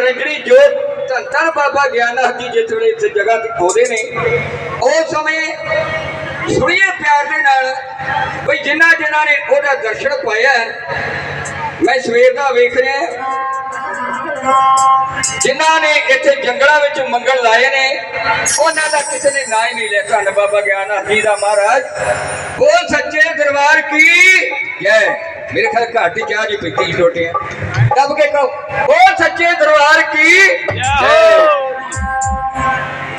ਨਿਰੰਜਣੀ ਜੋਤ ਧੰਨ ਬਾਬਾ ਗਿਆਨਨਾਥ ਜੀ ਜਿਸ ਵੇਲੇ ਇਸ ਜਗ੍ਹਾ ਤੇ ਆਉਂਦੇ ਨੇ ਉਸ ਸਮੇਂ ਸੁਣੀਏ ਪਿਆਰ ਦੇ ਨਾਲ ਬਈ ਜਿਨ੍ਹਾਂ ਜਿਨ੍ਹਾਂ ਨੇ ਉਹਦਾ ਦਰਸ਼ਨ ਪਾਇਆ। ਮੈਂ ਸਵੇਰ ਦਾ ਵੇਖ ਰਿਹਾ ਜਿਨ੍ਹਾਂ ਨੇ ਇੱਥੇ ਜੰਗਲਾਂ ਵਿੱਚ ਮੰਗਲ ਲਾਏ ਨੇ ਉਹਨਾਂ ਦਾ ਕਿਸੇ ਨੇ ਨਾਂ ਹੀ ਨਹੀਂ ਲਿਆ। ਧੰਨ ਬਾਬਾ ਗਿਆਨਨਾਥ ਜੀ ਦਾ ਮਹਾਰਾਜ ਬੋਲ ਸੱਚੇ ਦਰਬਾਰ ਕੀ ਜੈ। ਮੇਰੇ ਖਿਆਲ ਘਾਟੀ ਚਾਹ ਜੀ ਪੀਤੀ ਛੋਟੇ ਦੱਬ ਕੇ ਕਹੋ ਬੋਲ ਸੱਚੇ ਦਰਬਾਰ ਕੀ ਜੈ।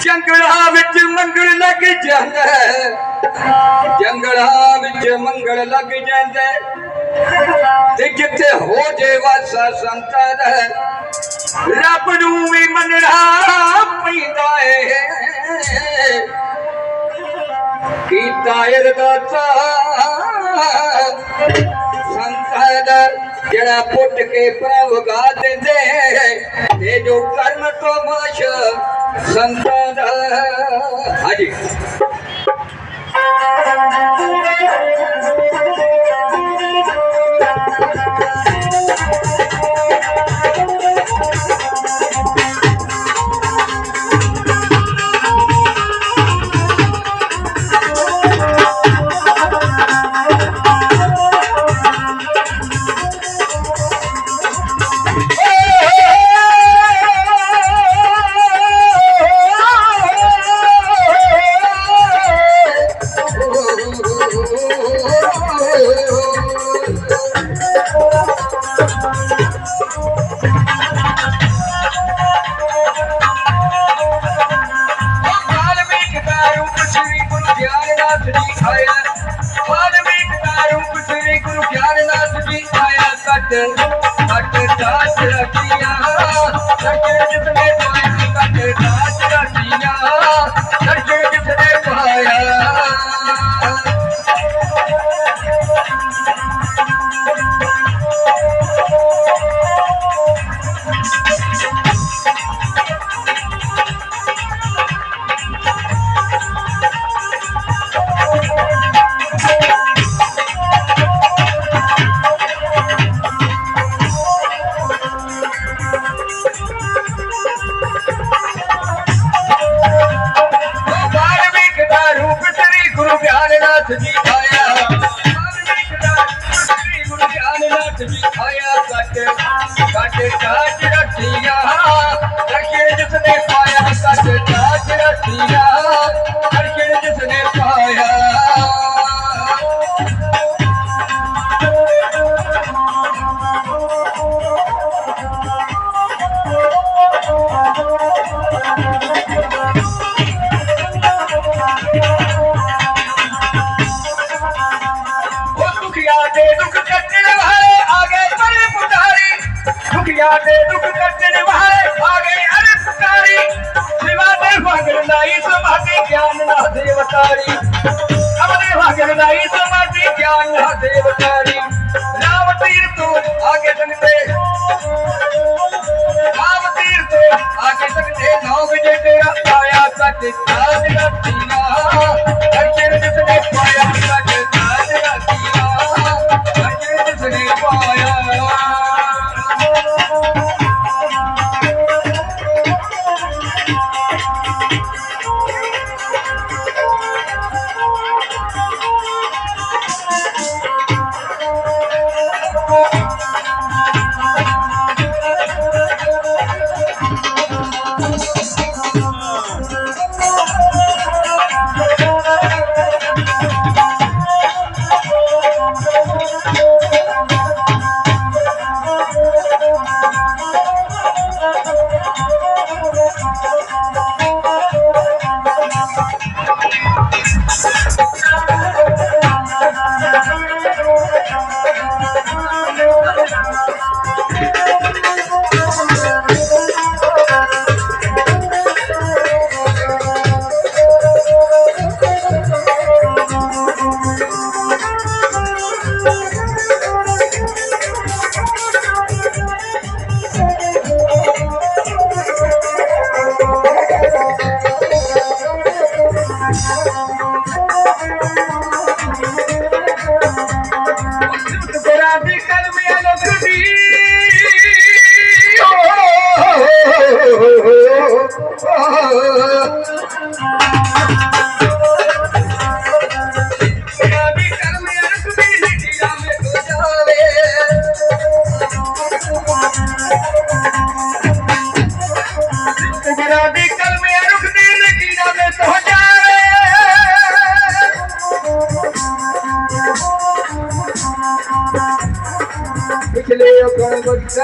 ਜੰਗਲਾਂ ਵਿੱਚ ਮੰਗਲ ਲੱਗ ਜਾਂਦਾ, ਜੰਗਲਾਂ ਵਿੱਚ ਮੰਗਲ ਲੱਗ ਜਾਂਦਾ ਤੇ ਜਿੱਥੇ ਹੋ ਜੇ ਵਾਸਾ ਸੰਤਾਂ ਦਾ ਰੱਬ ਨੂੰ ਵੀ ਮੰਨਣਾ ਪੈਂਦਾ ਏ। ਕੀਤਾ ਅਰਦਾਸਾ ਸੰਤਾਂ ਦਾ ਜਿਹੜਾ ਪੁੱਟ ਕੇ ਪ੍ਰਭ ਗਾ ਦਿੰਦੇ ਤੇ ਜੋ ਕਰਮ ਤੋਂ ਮਾਸ਼ ਸੰਤਾਂ ਦਾ। ਹਾਂਜੀ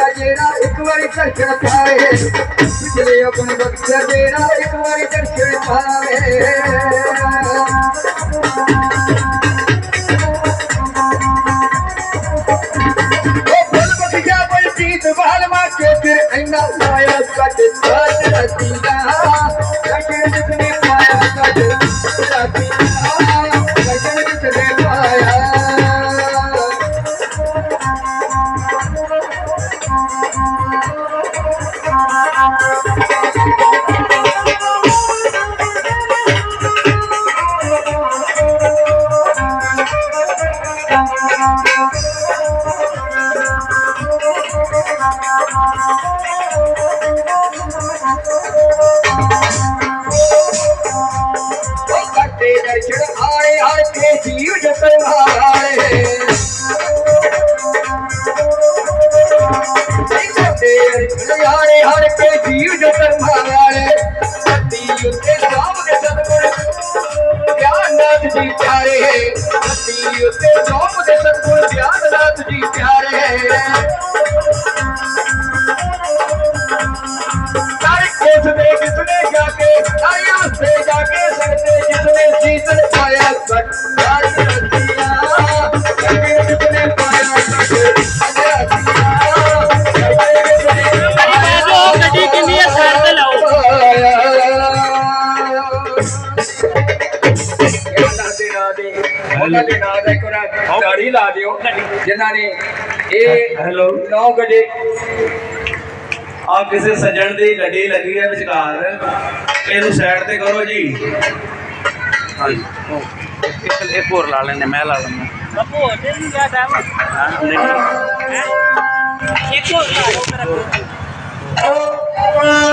बख्शा जेड़ा एक बारी दर्शन पाए पिछले अपने बख्शा जेड़ा एक बारी दर्शन पाए बाल माके फिर ऐना पाया कट साथ रतिया कट जितने पाया कट रतिया कट जितने पाया दर्शन आए हर के जीव जतन हारे आए हर के जीव जतन हारे सती उत्ते राम के सतगुर ज्ञाननाथ जी प्यारे सती उत्ते राम के सतगुर ज्ञाननाथ जी प्यारे जिसने जिसने जाके से जाके सकते जिसने शीतल पाया जिसने पाया ताड़ी ला दियो जिन्होंने हेलो 9 बजे आ किसी सजन की गड्डी लगी है विचकार इनू साइड ते करो जी हाँ जी एक होर ला लेने मैं ला लेना एक और